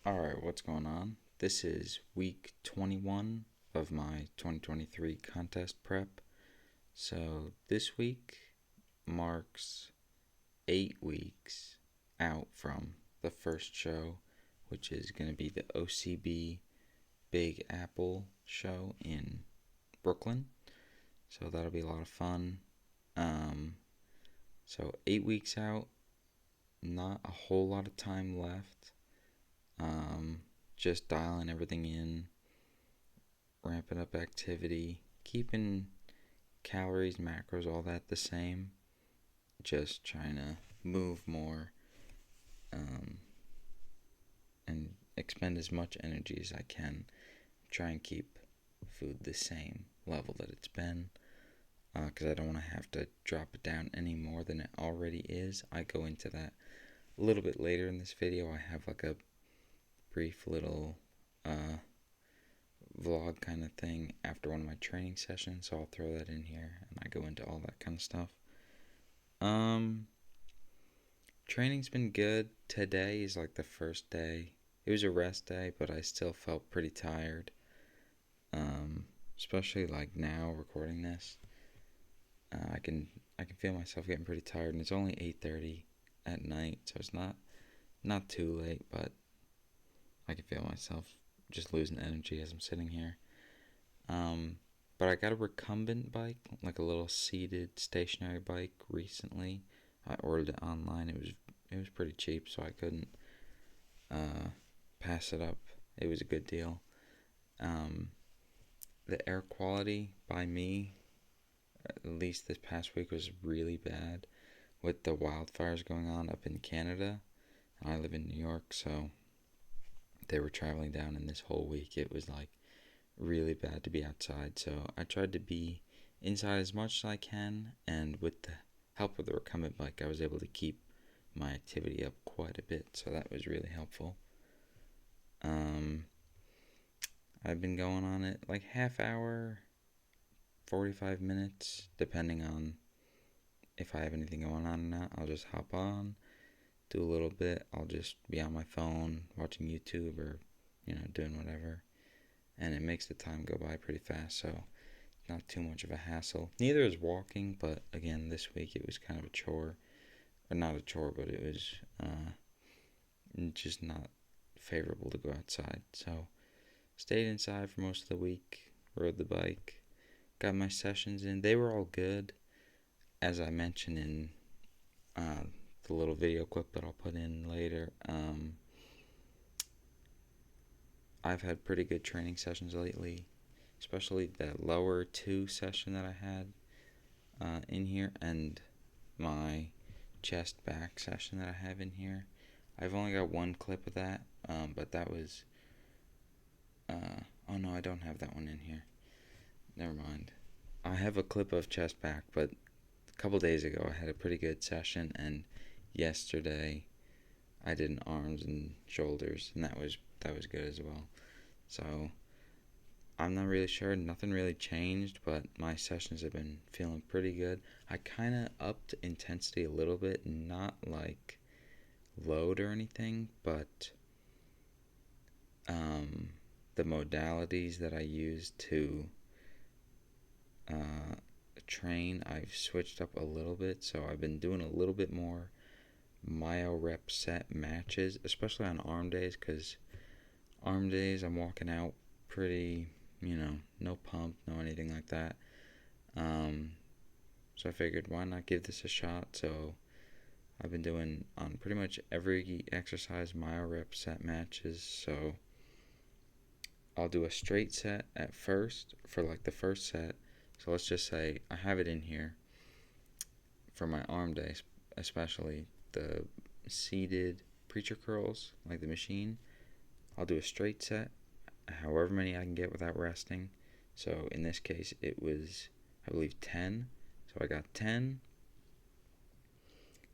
Alright, what's going on? This is week 21 of my 2023 contest prep. So this week marks 8 weeks out from the first show, which is going to be the OCB Big Apple show in Brooklyn. So that'll be a lot of fun. So 8 weeks out, not a whole lot of time left. Just dialing everything in, ramping up activity, keeping calories, macros, all that the same. Just trying to move more and expend as much energy as I can. Try and keep food the same level that it's been, because I don't want to have to drop it down any more than it already is. I go into that a little bit later in this video. I have like a brief little vlog kind of thing after one of my training sessions, so I'll throw that in here and I go into all that kind of stuff. Training's been good. Today is like the first day. It was a rest day, but I still felt pretty tired. Especially like now recording this. I can feel myself getting pretty tired, and it's only 8:30 at night, so it's not too late, but I can feel myself just losing energy as I'm sitting here. But I got a recumbent bike, like a little seated stationary bike recently. I ordered it online. It was pretty cheap, so I couldn't pass it up. It was a good deal. The air quality by me, at least this past week, was really bad with the wildfires going on up in Canada. I live in New York, so they were traveling down, and this whole week it was like really bad to be outside. So I tried to be inside as much as I can, and with the help of the recumbent bike, I was able to keep my activity up quite a bit, so that was really helpful. I've been going on it like half hour, 45 minutes, depending on if I have anything going on or not. I'll just hop on, do a little bit. I'll just be on my phone watching YouTube or, doing whatever. And it makes the time go by pretty fast, so not too much of a hassle. Neither is walking, but again, this week it was kind of a chore. Or not a chore, but it was just not favorable to go outside. So stayed inside for most of the week, rode the bike, got my sessions in. They were all good, as I mentioned in the little video clip that I'll put in later. I've had pretty good training sessions lately, especially that lower 2 session that I had in here, and my chest back session that I have in here. I've only got one clip of that, but that was oh no, I don't have that one in here. Never mind. I have a clip of chest back, but a couple days ago I had a pretty good session, and yesterday I did an arms and shoulders, and that was good as well. So I'm not really sure. Nothing really changed, but my sessions have been feeling pretty good. I kind of upped intensity a little bit, not like load or anything, but the modalities that I use to train, I've switched up a little bit. So I've been doing a little bit more myo rep set matches, especially on arm days, because arm days I'm walking out pretty, no pump, no anything like that. So I figured, why not give this a shot? So I've been doing on pretty much every exercise myo rep set matches. So I'll do a straight set at first for like the first set. So let's just say I have it in here for my arm day, especially the seated preacher curls, like the machine. I'll do a straight set, however many I can get without resting. So in this case, it was, I believe, 10. So I got 10.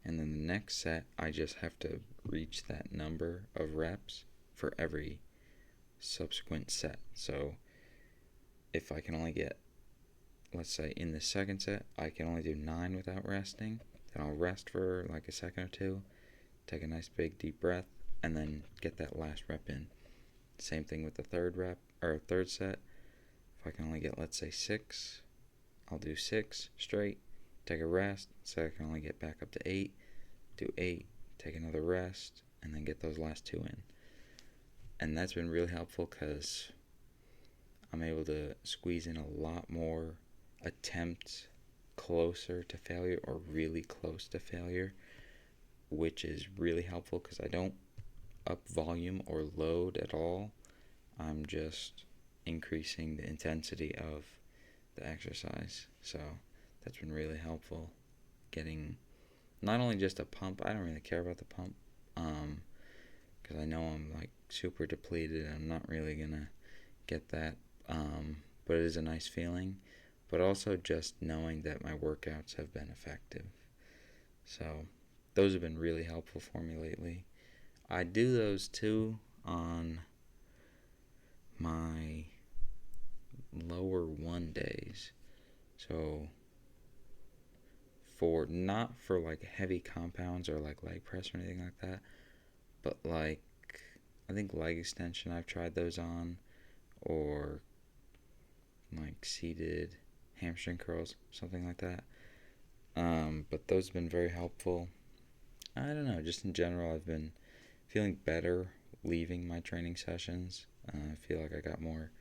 And then the next set, I just have to reach that number of reps for every subsequent set. So if I can only get, let's say in the second set, I can only do 9 without resting. Then I'll rest for like a second or two, take a nice big deep breath, and then get that last rep in. Same thing with the third rep or third set. If I can only get, let's say, 6, I'll do 6 straight, take a rest, so I can only get back up to 8, do 8, take another rest, and then get those last 2 in. And that's been really helpful because I'm able to squeeze in a lot more attempts closer to failure or really close to failure, which is really helpful because I don't up volume or load at all. I'm just increasing the intensity of the exercise. So that's been really helpful, getting not only just a pump. I don't really care about the pump because I know I'm like super depleted and I'm not really gonna get that, but it is a nice feeling. But also just knowing that my workouts have been effective. So those have been really helpful for me lately. I do those too on my lower 1 days. So not for like heavy compounds or like leg press or anything like that, but like I think leg extension I've tried those on, or like seated hamstring curls, something like that. But those have been very helpful. I don't know, just in general I've been feeling better leaving my training sessions. I feel like I got more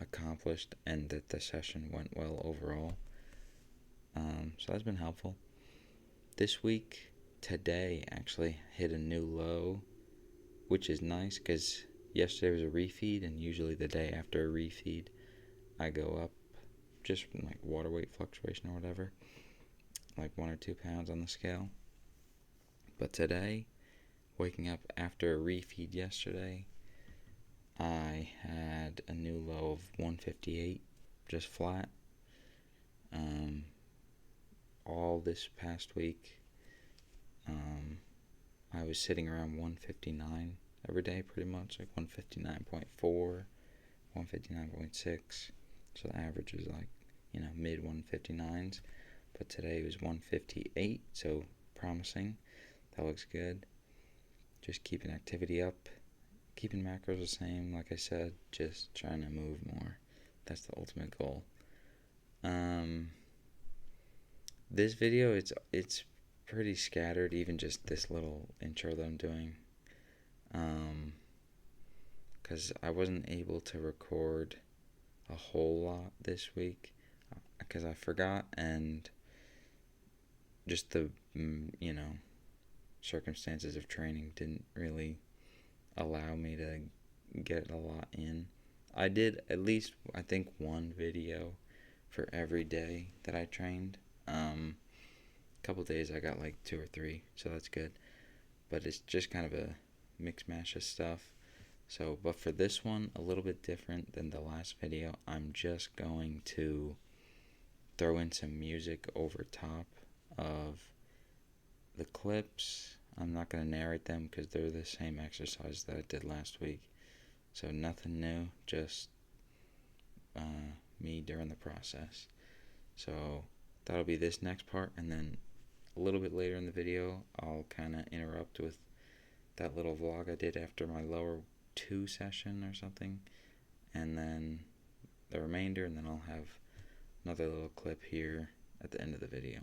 accomplished and that the session went well overall. So that's been helpful. This week, today, actually hit a new low, which is nice because yesterday was a refeed, and usually the day after a refeed, I go up just like water weight fluctuation or whatever, like 1 or 2 pounds on the scale. But today, waking up after a refeed yesterday, I had a new low of 158, just flat. All this past week, I was sitting around 159 every day, pretty much, like 159.4, 159.6. So the average is like, mid 159s. But today was 158, so promising. That looks good. Just keeping activity up, keeping macros the same, like I said, just trying to move more. That's the ultimate goal. This video, it's pretty scattered, even just this little intro that I'm doing, because I wasn't able to record a whole lot this week because I forgot, and just the circumstances of training didn't really allow me to get a lot in. I did at least, I think, 1 video for every day that I trained. Couple days I got like 2 or 3, so that's good. But it's just kind of a mix mash of stuff. So, but for this one, a little bit different than the last video, I'm just going to throw in some music over top of the clips. I'm not going to narrate them because they're the same exercise that I did last week. So nothing new, just me during the process. So that'll be this next part, and then a little bit later in the video, I'll kind of interrupt with that little vlog I did after my lower 2 session or something, and then the remainder, and then I'll have another little clip here at the end of the video.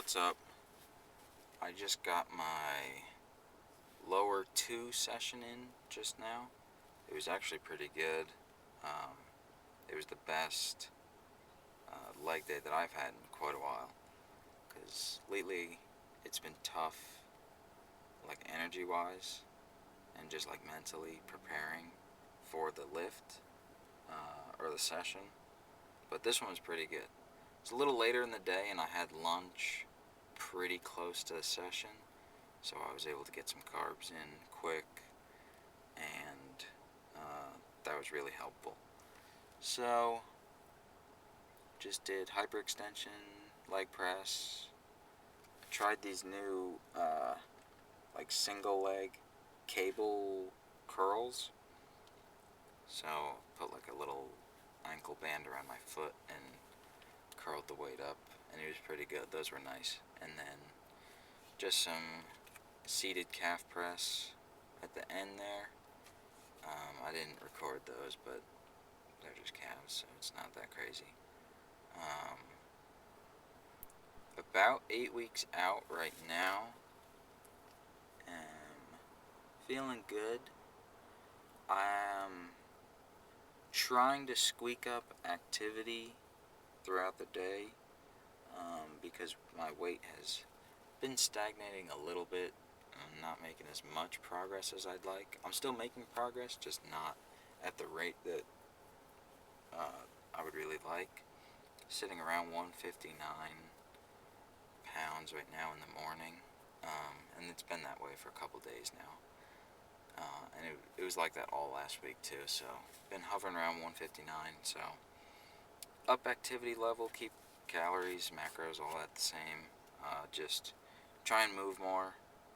What's up? I just got my lower 2 session in just now. It was actually pretty good. Um, it was the best leg day that I've had in quite a while. Because lately it's been tough, like energy wise, and just like mentally preparing for the lift or the session. But this one was pretty good. It's a little later in the day, and I had lunch pretty close to the session, so I was able to get some carbs in quick, and that was really helpful. So, just did hyperextension, leg press. I tried these new like single leg cable curls. So put like a little ankle band around my foot and curled the weight up, and it was pretty good. Those were nice. And then just some seated calf press at the end there. I didn't record those, but they're just calves, so it's not that crazy. About 8 weeks out right now. Feeling good. I'm trying to squeak up activity throughout the day because my weight has been stagnating a little bit. I'm not making as much progress as I'd like. I'm still making progress, just not at the rate that I would really like. Sitting around 159 pounds right now in the morning, and it's been that way for a couple days now. And it was like that all last week too, so been hovering around 159, so up activity level, keep calories, macros, all that the same, just try and move more,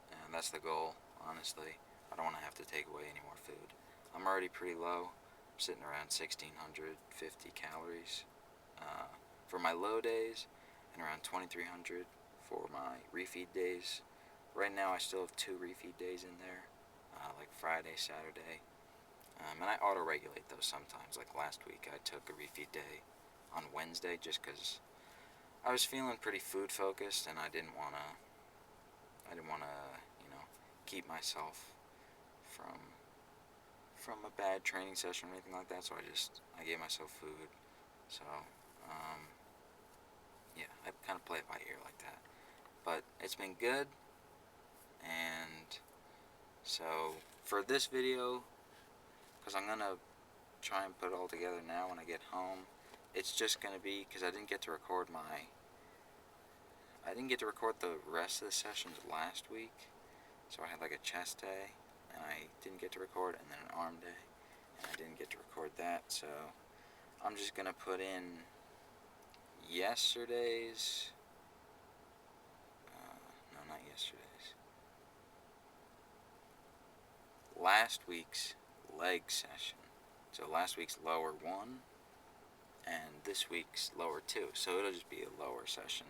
and that's the goal, honestly. I don't want to have to take away any more food. I'm already pretty low. I'm sitting around 1,650 calories for my low days, and around 2,300 for my refeed days. Right now I still have 2 refeed days in there, like Friday, Saturday, and I auto-regulate those sometimes. Like last week I took a refeed day on Wednesday just because I was feeling pretty food focused, and I didn't want to, keep myself from a bad training session or anything like that, so I gave myself food. So, yeah, I kind of play it by ear like that. But it's been good, and so for this video, because I'm going to try and put it all together now when I get home, it's just going to be, because I didn't get to record the rest of the sessions last week, so I had like a chest day, and I didn't get to record, and then an arm day, and I didn't get to record that, so I'm just going to put in yesterday's, no, not yesterday's, last week's leg session. So last week's lower 1, and this week's lower 2, so it'll just be a lower session,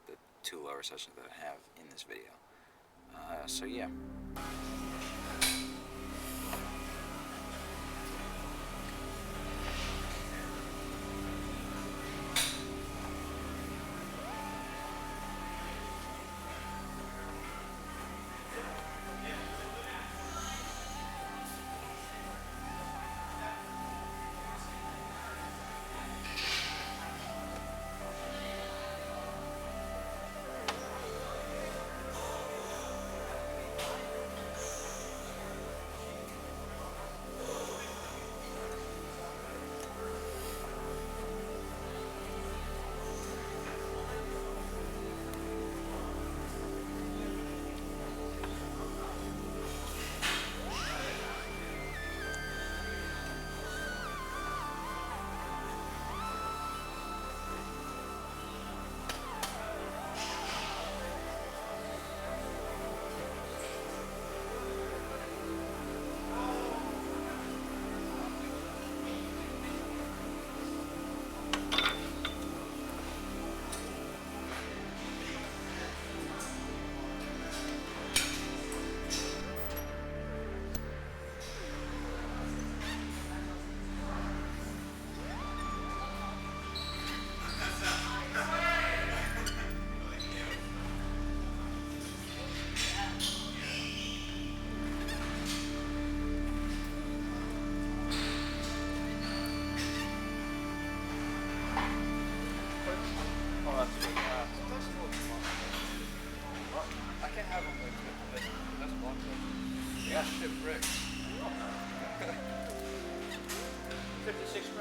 the 2 lower sessions that I have in this video. So yeah.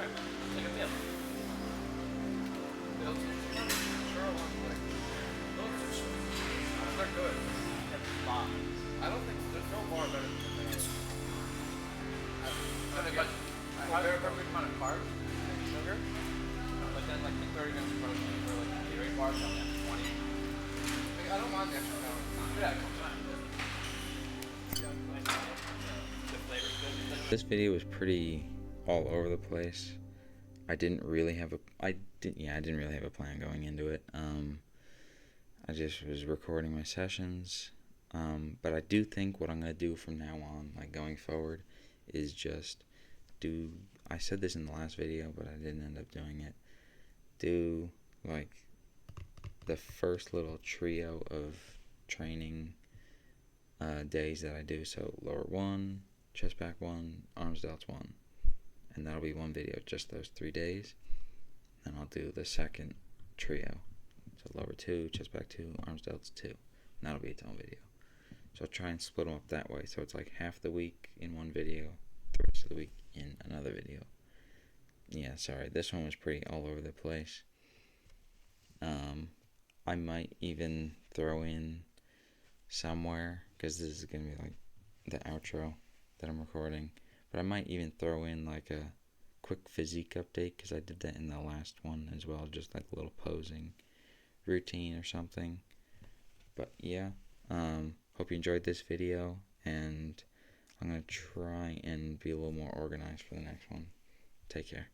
Alright, take a meal. Those sure ones like those are sweet. They're good. I don't think there's no bar better than that. I think a very perfect amount of carbs and sugar, but then like the 30 grams of protein for like a Gatorade bar, so like 20. Like, I don't mind the extra calories. Yeah, it's fine. The flavor's good. This video was pretty all over the place. I didn't really have I didn't really have a plan going into it. I just was recording my sessions. But I do think what I'm gonna do from now on, like going forward, is just I said this in the last video, but I didn't end up doing it. Do like the first little trio of training days that I do. So lower 1, chest back 1, arms delts 1. And that'll be one video, just those 3 days. Then I'll do the second trio. So lower 2, chest back 2, arms delts 2. And that'll be its own video. So I'll try and split them up that way. So it's like half the week in one video, the rest of the week in another video. Yeah, sorry, this one was pretty all over the place. I might even throw in somewhere, because this is going to be like the outro that I'm recording, but I might even throw in like a quick physique update, because I did that in the last one as well, just like a little posing routine or something. But yeah, hope you enjoyed this video, and I'm going to try and be a little more organized for the next one. Take care.